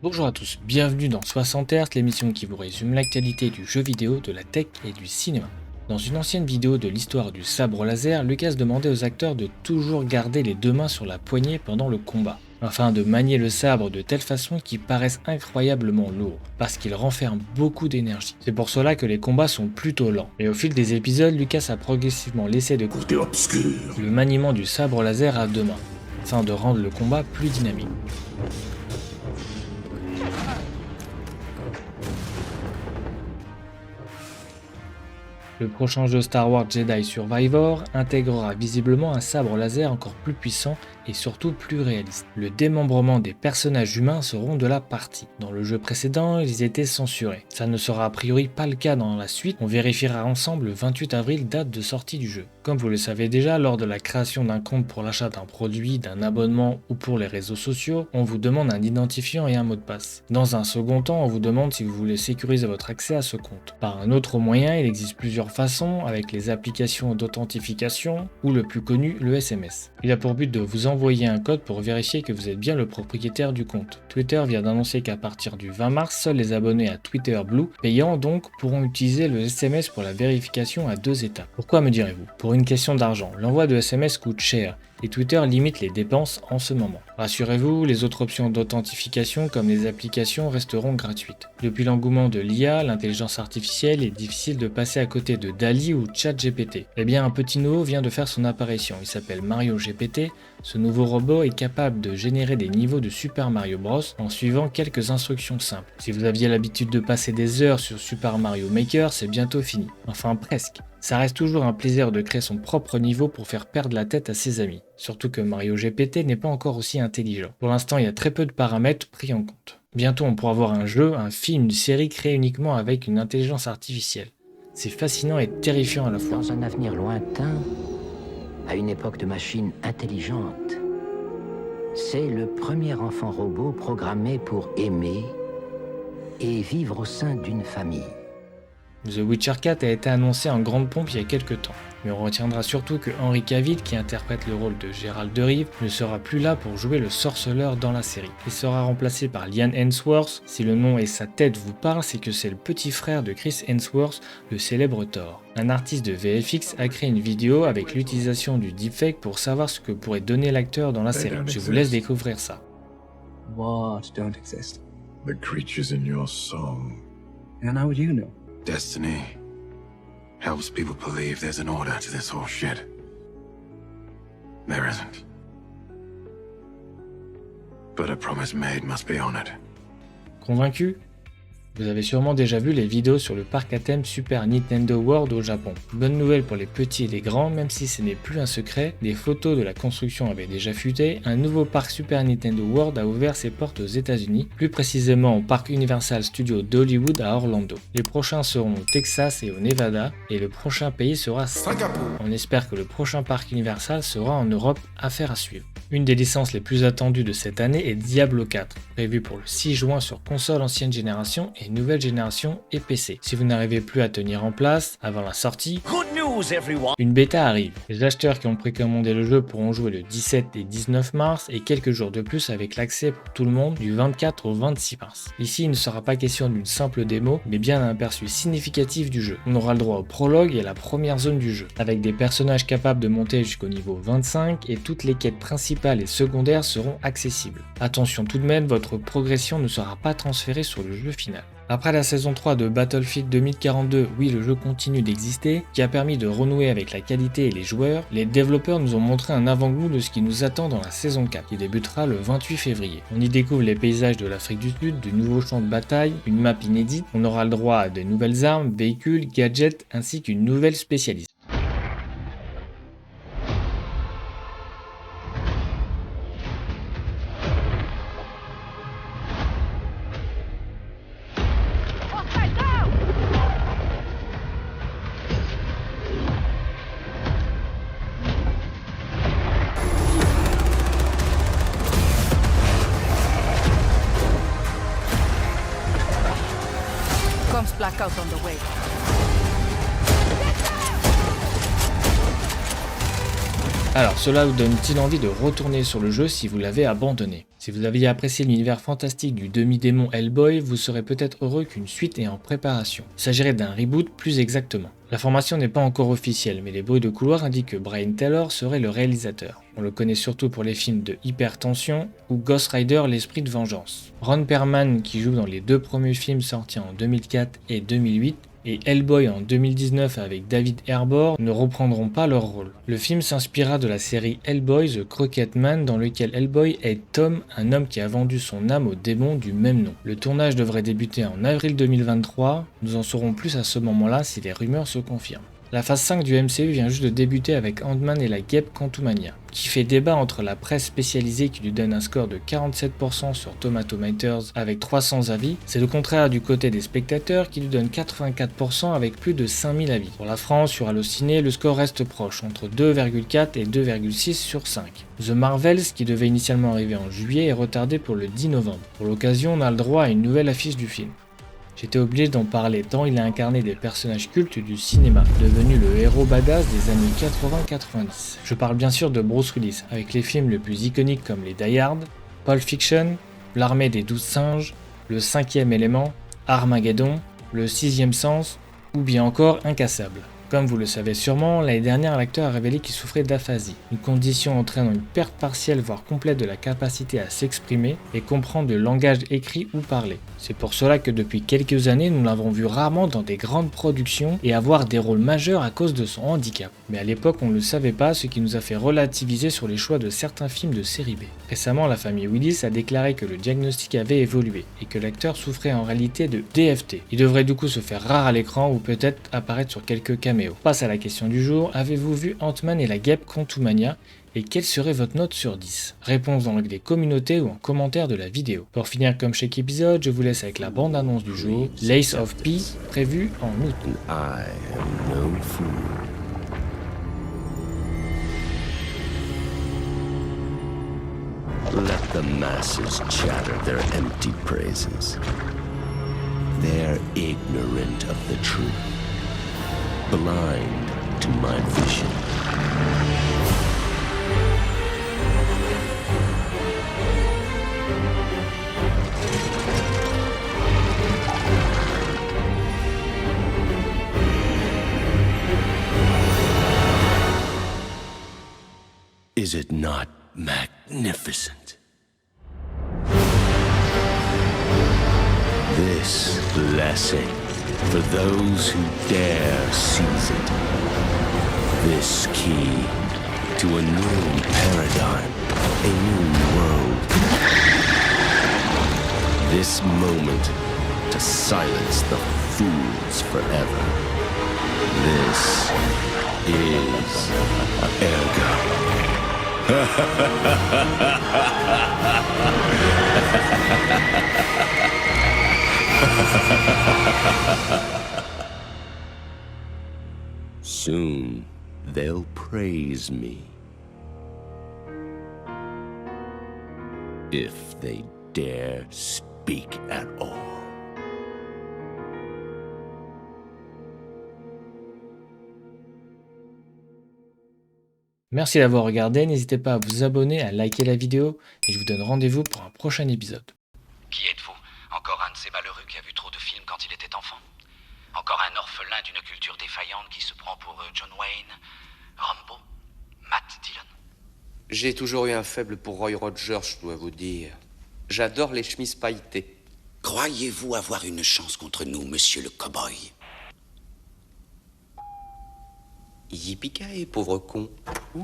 Bonjour à tous, bienvenue dans 60 Hz, l'émission qui vous résume l'actualité du jeu vidéo, de la tech et du cinéma. Dans une ancienne vidéo de l'histoire du sabre laser, Lucas demandait aux acteurs de toujours garder les deux mains sur la poignée pendant le combat, afin de manier le sabre de telle façon qu'il paraisse incroyablement lourd, parce qu'il renferme beaucoup d'énergie. C'est pour cela que les combats sont plutôt lents. Et au fil des épisodes, Lucas a progressivement laissé de côté le maniement du sabre laser à deux mains, afin de rendre le combat plus dynamique. Le prochain jeu Star Wars Jedi Survivor intégrera visiblement un sabre laser encore plus puissant et surtout plus réaliste. Le démembrement des personnages humains seront de la partie. Dans le jeu précédent, ils étaient censurés. Ça ne sera a priori pas le cas dans la suite, on vérifiera ensemble le 28 avril, date de sortie du jeu. Comme vous le savez déjà, lors de la création d'un compte pour l'achat d'un produit, d'un abonnement ou pour les réseaux sociaux, on vous demande un identifiant et un mot de passe. Dans un second temps, on vous demande si vous voulez sécuriser votre accès à ce compte. Par un autre moyen, il existe plusieurs façons avec les applications d'authentification ou le plus connu, le SMS. Il a pour but de vous envoyer un code pour vérifier que vous êtes bien le propriétaire du compte. Twitter vient d'annoncer qu'à partir du 20 mars, seuls les abonnés à Twitter Blue, payants donc, pourront utiliser le SMS pour la vérification à 2 étapes. Pourquoi me direz-vous? Pour une question d'argent. L'envoi de SMS coûte cher et Twitter limite les dépenses en ce moment. Rassurez-vous, les autres options d'authentification comme les applications resteront gratuites. Depuis l'engouement de l'IA, l'intelligence artificielle, est difficile de passer à côté de DALL-E ou ChatGPT. Eh bien, un petit nouveau vient de faire son apparition. Il s'appelle Mario GPT. Ce nouveau robot est capable de générer des niveaux de Super Mario Bros en suivant quelques instructions simples. Si vous aviez l'habitude de passer des heures sur Super Mario Maker, c'est bientôt fini. Enfin presque. Ça reste toujours un plaisir de créer son propre niveau pour faire perdre la tête à ses amis. Surtout que Mario GPT n'est pas encore aussi intelligent. Pour l'instant, il y a très peu de paramètres pris en compte. Bientôt, on pourra voir un jeu, un film, une série créée uniquement avec une intelligence artificielle. C'est fascinant et terrifiant à la fois. Dans un avenir lointain, à une époque de machines intelligentes, c'est le premier enfant robot programmé pour aimer et vivre au sein d'une famille. The Witcher 4 a été annoncé en grande pompe il y a quelques temps, mais on retiendra surtout que Henry Cavill, qui interprète le rôle de Geralt de Rive, ne sera plus là pour jouer le sorceleur dans la série. Il sera remplacé par Liam Hemsworth. Si le nom et sa tête vous parlent, c'est que c'est le petit frère de Chris Hemsworth, le célèbre Thor. Un artiste de VFX a créé une vidéo avec l'utilisation du deepfake pour savoir ce que pourrait donner l'acteur dans la série. Je vous laisse découvrir ça. What don't exist? The creatures in your song. And how would you know? Destiny helps people believe there's an order to this whole shit. There isn't. But a promise made must be honored. Convaincu? Vous avez sûrement déjà vu les vidéos sur le parc à thème Super Nintendo World au Japon. Bonne nouvelle pour les petits et les grands, même si ce n'est plus un secret, des photos de la construction avaient déjà fuité, un nouveau parc Super Nintendo World a ouvert ses portes aux États-Unis, plus précisément au parc Universal Studios d'Hollywood à Orlando. Les prochains seront au Texas et au Nevada, et le prochain pays sera Singapour. On espère que le prochain parc Universal sera en Europe, affaire à suivre. Une des licences les plus attendues de cette année est Diablo 4, prévu pour le 6 juin sur console ancienne génération et nouvelle génération et PC. Si vous n'arrivez plus à tenir en place avant la sortie, une bêta arrive. Les acheteurs qui ont précommandé le jeu pourront jouer le 17 et 19 mars et quelques jours de plus avec l'accès pour tout le monde du 24 au 26 mars. Ici, il ne sera pas question d'une simple démo, mais bien d'un aperçu significatif du jeu. On aura le droit au prologue et à la première zone du jeu, avec des personnages capables de monter jusqu'au niveau 25 et toutes les quêtes principales et secondaires seront accessibles. Attention tout de même, votre progression ne sera pas transférée sur le jeu final. Après la saison 3 de Battlefield 2042, oui, le jeu continue d'exister, qui a permis de renouer avec la qualité et les joueurs, les développeurs nous ont montré un avant-goût de ce qui nous attend dans la saison 4, qui débutera le 28 février. On y découvre les paysages de l'Afrique du Sud, de nouveaux champs de bataille, une map inédite, on aura le droit à de nouvelles armes, véhicules, gadgets, ainsi qu'une nouvelle spécialiste. Blackout on the way. Alors cela vous donne-t-il envie de retourner sur le jeu si vous l'avez abandonné? Si vous aviez apprécié l'univers fantastique du demi-démon Hellboy, vous serez peut-être heureux qu'une suite est en préparation. Il s'agirait d'un reboot plus exactement. L'information n'est pas encore officielle, mais les bruits de couloir indiquent que Brian Taylor serait le réalisateur. On le connaît surtout pour les films de Hypertension ou Ghost Rider l'Esprit de Vengeance. Ron Perlman, qui joue dans les 2 premiers films sortis en 2004 et 2008, et Hellboy en 2019 avec David Harbour ne reprendront pas leur rôle. Le film s'inspira de la série Hellboy The Crooked Man dans lequel Hellboy est Tom, un homme qui a vendu son âme au démon du même nom. Le tournage devrait débuter en avril 2023, nous en saurons plus à ce moment-là si les rumeurs se confirment. La phase 5 du MCU vient juste de débuter avec Ant-Man et la guêpe Quantumania, qui fait débat entre la presse spécialisée qui lui donne un score de 47% sur Tomato Meters avec 300 avis, c'est le contraire du côté des spectateurs qui lui donne 84% avec plus de 5000 avis. Pour la France, sur Allociné, le score reste proche, entre 2,4 et 2,6 sur 5. The Marvels, qui devait initialement arriver en juillet, est retardé pour le 10 novembre. Pour l'occasion, on a le droit à une nouvelle affiche du film. J'étais obligé d'en parler tant il a incarné des personnages cultes du cinéma, devenu le héros badass des années 80-90. Je parle bien sûr de Bruce Willis, avec les films les plus iconiques comme les Die Hard, Pulp Fiction, L'armée des 12 singes, Le 5e élément, Armageddon, Le 6e sens, ou bien encore Incassable. Comme vous le savez sûrement, l'année dernière, l'acteur a révélé qu'il souffrait d'aphasie, une condition entraînant une perte partielle voire complète de la capacité à s'exprimer et comprendre le langage écrit ou parlé. C'est pour cela que depuis quelques années, nous l'avons vu rarement dans des grandes productions et avoir des rôles majeurs à cause de son handicap. Mais à l'époque, on ne le savait pas, ce qui nous a fait relativiser sur les choix de certains films de série B. Récemment, la famille Willis a déclaré que le diagnostic avait évolué et que l'acteur souffrait en réalité de DFT. Il devrait du coup se faire rare à l'écran ou peut-être apparaître sur quelques caméos. Passe à la question du jour, avez-vous vu Ant-Man et la guêpe Quantumania et quelle serait votre note sur 10? Réponse dans l'onglet communauté ou en commentaire de la vidéo. Pour finir comme chaque épisode, je vous laisse avec la bande-annonce du jour, Lace of P, prévue en août. I am no fool. Let the masses chatter their empty praises. They're ignorant of the truth, blind to my vision. Is it not magnificent? This blessing for those who dare seize it. This key to a new paradigm, a new world. This moment to silence the fools forever. This is Ergo. Soon they'll praise me. If they dare speak at all. Merci d'avoir regardé, n'hésitez pas à vous abonner, à liker la vidéo et je vous donne rendez-vous pour un prochain épisode. Qui êtes-vous? Encore un de ces malheureux qui a vu trop de films quand il était enfant? Encore un orphelin d'une culture défaillante qui se prend pour John Wayne, Rambo, Matt Dillon? J'ai toujours eu un faible pour Roy Rogers, je dois vous dire. J'adore les chemises pailletées. Croyez-vous avoir une chance contre nous, monsieur le cow-boy? Yippee-ki-yay, pauvre con. Ouh.